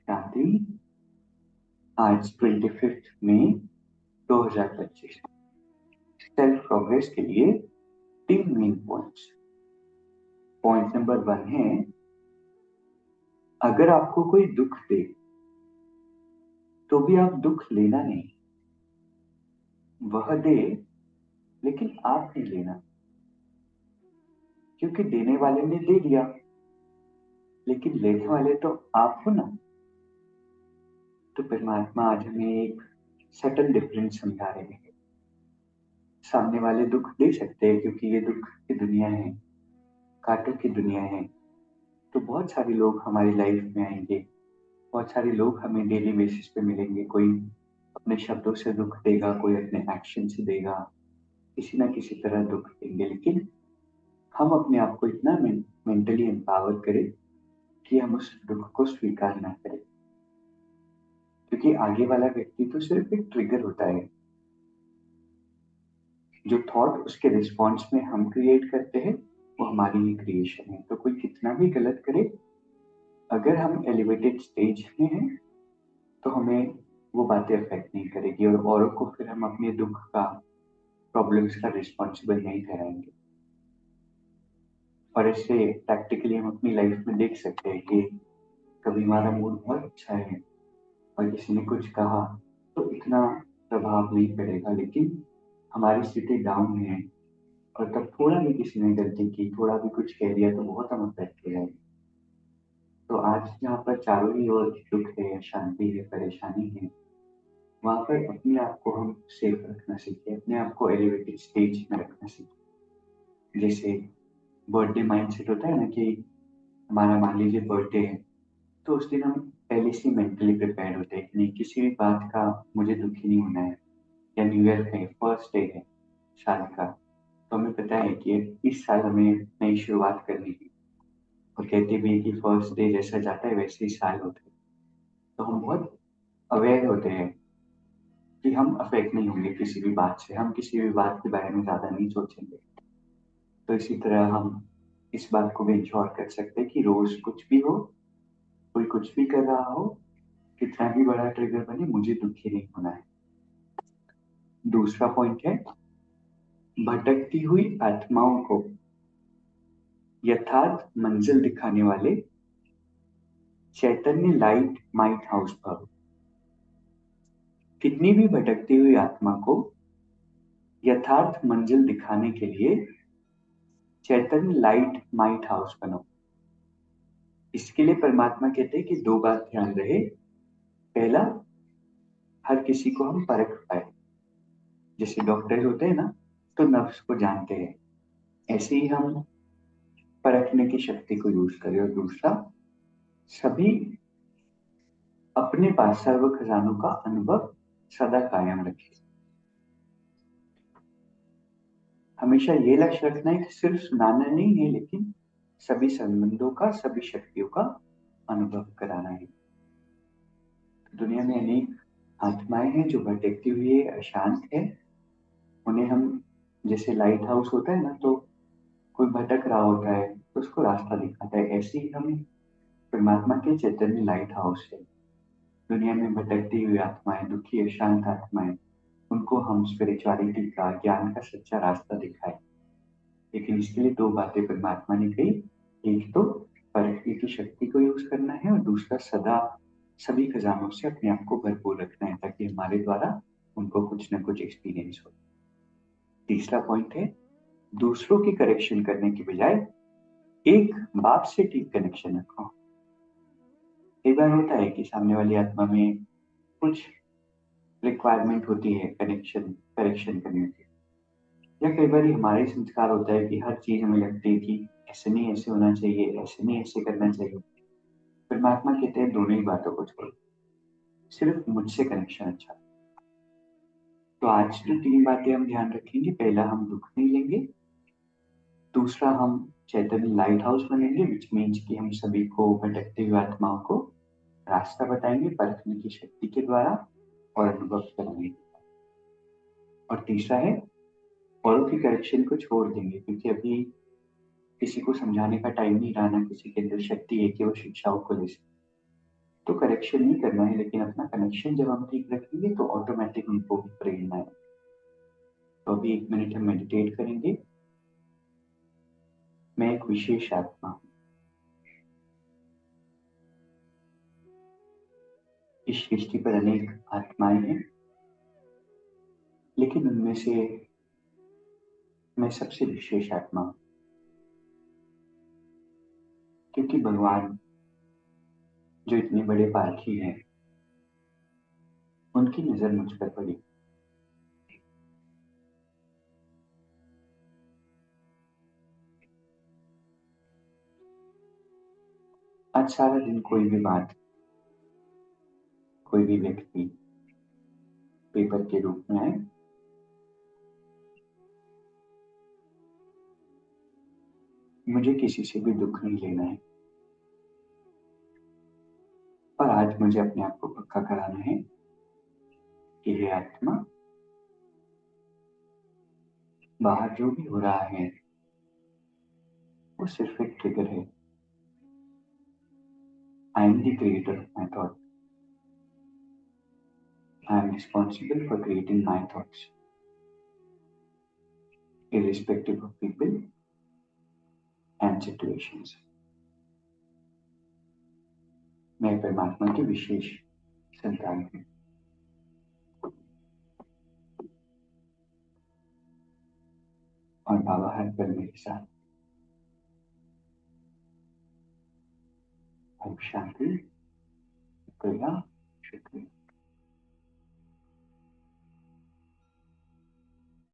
शांति। आज 25 मई 2025 self progress के लिए 3 मेन पॉइंट्स। पॉइंट नंबर 1 है, अगर आपको कोई दुख दे तो भी आप दुख लेना नहीं। वह दे लेकिन आप नहीं लेना, क्योंकि देने वाले ने दे दिया, लेकिन लेने वाले तो आप हो ना। तो परमात्मा आज हमें एक सटल डिफरेंस समझा रहे हैं। सामने वाले दुख दे सकते हैं क्योंकि ये दुख की दुनिया है, कांटों की दुनिया है। तो बहुत सारे लोग हमारी लाइफ में आएंगे, बहुत सारे लोग हमें डेली बेसिस पे मिलेंगे। कोई अपने शब्दों से दुख देगा, कोई अपने एक्शन से देगा, किसी ना किसी तरह दुख देंगे। लेकिन हम अपने आप को इतना मेंटली एम्पावर करें कि हम उस दुख को स्वीकार ना करें, क्योंकि आगे वाला व्यक्ति तो सिर्फ एक ट्रिगर होता है। जो थॉट उसके रिस्पॉन्स में हम क्रिएट करते हैं वो हमारी ही क्रिएशन है। तो कोई कितना भी गलत करे, अगर हम एलिवेटेड स्टेज में हैं तो हमें वो बातें अफेक्ट नहीं करेगी, और औरों को फिर हम अपने दुख का, प्रॉब्लम्स का रिस्पॉन्सिबल नहीं ठहराएंगे। और इससे प्रैक्टिकली हम अपनी लाइफ में देख सकते हैं कि कभी हमारा मूड बहुत अच्छा है और किसी ने कुछ कहा तो इतना प्रभाव नहीं पड़ेगा, लेकिन हमारी स्थिति डाउन है और तब थोड़ा भी किसी ने गलती की, थोड़ा भी कुछ कह दिया तो बहुत हम अफेक्ट हो जाएंगे। तो आज जहाँ पर चारों ही ओर दुख है, शांति है, परेशानी है, वहां पर अपने आप को हम सेफ रखना सीखें, अपने आप को एलिवेटेड स्टेज में रखना सीखें। जैसे बर्थडे माइंडसेट होता है ना, कि हमारा मान लीजिए बर्थडे है, तो उस दिन हम पहले से मेंटली प्रिपेयर होते हैं कि नहीं, किसी भी बात का मुझे दुखी नहीं होना है। या न्यू ईयर है, फर्स्ट डे है साल का, तो हमें पता है कि इस साल हमें नई शुरुआत करनी है। और कहते भी हैं कि फर्स्ट डे जैसा जाता है वैसे ही साल होता है। तो हम बहुत अवेयर होते हैं कि हम अफेक्ट नहीं होंगे किसी भी बात से, हम किसी भी बात के बारे में ज्यादा नहीं सोचेंगे। तो इसी तरह हम इस बात को भी इंश्योर कर सकते हैं कि रोज कुछ भी हो, कोई कुछ भी कर रहा हो, कितना भी बड़ा ट्रिगर बने, मुझे दुखी नहीं होना है। दूसरा पॉइंट है, भटकती हुई आत्माओं को यथार्थ मंजिल दिखाने वाले चैतन्य लाइट माइट हाउस भव। कितनी भी भटकती हुई आत्मा को यथार्थ मंजिल दिखाने के लिए चैतन्य लाइट माइट हाउस बनो। इसके लिए परमात्मा कहते हैं कि दो बात ध्यान रहे। पहला, हर किसी को हम परख पाए। जैसे डॉक्टर होते हैं ना, तो नफ्स को जानते हैं, ऐसे ही हम परखने की शक्ति को यूज करें। और दूसरा, सभी अपने पास सर्व खजानों का अनुभव सदा कायम रखें। हमेशा ये लक्ष्य रखना है कि सिर्फ सुनाना नहीं है, लेकिन सभी संबंधों का, सभी शक्तियों का अनुभव कराना है। दुनिया में अनेक आत्माएं हैं जो भटकती हुई है, अशांत है। उन्हें हम, जैसे लाइट हाउस होता है ना, तो कोई भटक रहा होता है तो उसको रास्ता दिखाता है, ऐसे ही हम परमात्मा के चैतन्य लाइट हाउस है। दुनिया में भटकती हुई आत्माएं, दुखी अशांत आत्माएं, उनको हम स्पिरिचुअलिटी का, ज्ञान का सच्चा रास्ता दिखाए। लेकिन इसके लिए दो बातें परमात्मा ने कही। एक तो परखने की शक्ति को यूज करना है, और दूसरा सदा सभी खजानों से अपने आप को भरपूर रखना है, ताकि हमारे द्वारा उनको कुछ ना कुछ एक्सपीरियंस हो। तीसरा पॉइंट है, दूसरों की करेक्शन करने की बजाय एक बाप से ठीक कनेक्शन रखो। कई बार होता है कि सामने वाली आत्मा में कुछ रिक्वायरमेंट होती है कनेक्शन, करेक्शन करने की। या कई बार हमारे संस्कार होता है कि हर चीज हमें लगती है कि ऐसे नहीं ऐसे होना चाहिए, ऐसे नहीं ऐसे करना चाहिए। परमात्मा कहते हैं दोनों ही बातों को छोड़ो, सिर्फ मुझसे कनेक्शन अच्छा। तो आज जो तीन बातें हम ध्यान रखेंगे, पहला, हम दुख नहीं लेंगे। दूसरा, हम चैतन्य लाइट हाउस बनेंगे, विच मीन्स कि हम सभी को, भटकती हुई आत्माओं को रास्ता बताएंगे परखने की शक्ति के द्वारा और अनुभव कराएंगे। और तीसरा है, औरों की करेक्शन को छोड़ देंगे, क्योंकि अभी किसी को समझाने का टाइम नहीं रहा, ना किसी के अंदर शक्ति है कि वो शिक्षाओं को ले सके। तो करेक्शन नहीं करना है, लेकिन अपना कनेक्शन जब हम ठीक रखेंगे तो ऑटोमेटिक हमको भी प्रेरणा है। तो अभी 1 मिनट हम मेडिटेट करेंगे। मैं एक विशेष आत्मा हूँ। इस सृष्टि पर अनेक आत्माएं हैं, लेकिन उनमें से मैं सबसे विशेष आत्मा हूँ, क्योंकि भगवान जो इतने बड़े पारखी हैं, उनकी नजर मुझ पर पड़ी। आज सारा दिन कोई भी बात, कोई भी व्यक्ति पेपर के रूप में आए, मुझे किसी से भी दुख नहीं लेना है। और आज मुझे अपने आप को पक्का कराना है कि हे आत्मा, बाहर जो भी हो रहा है वो सिर्फ एक ट्रिगर है। I am the creator of my thought. I am responsible for creating my thoughts, irrespective of people and situations। मैं परमात्मा की विशेष संतान हूँ। और बाबा हर पल मेरे साथ। ओम शांति। शुक्रिया, शुक्रिया।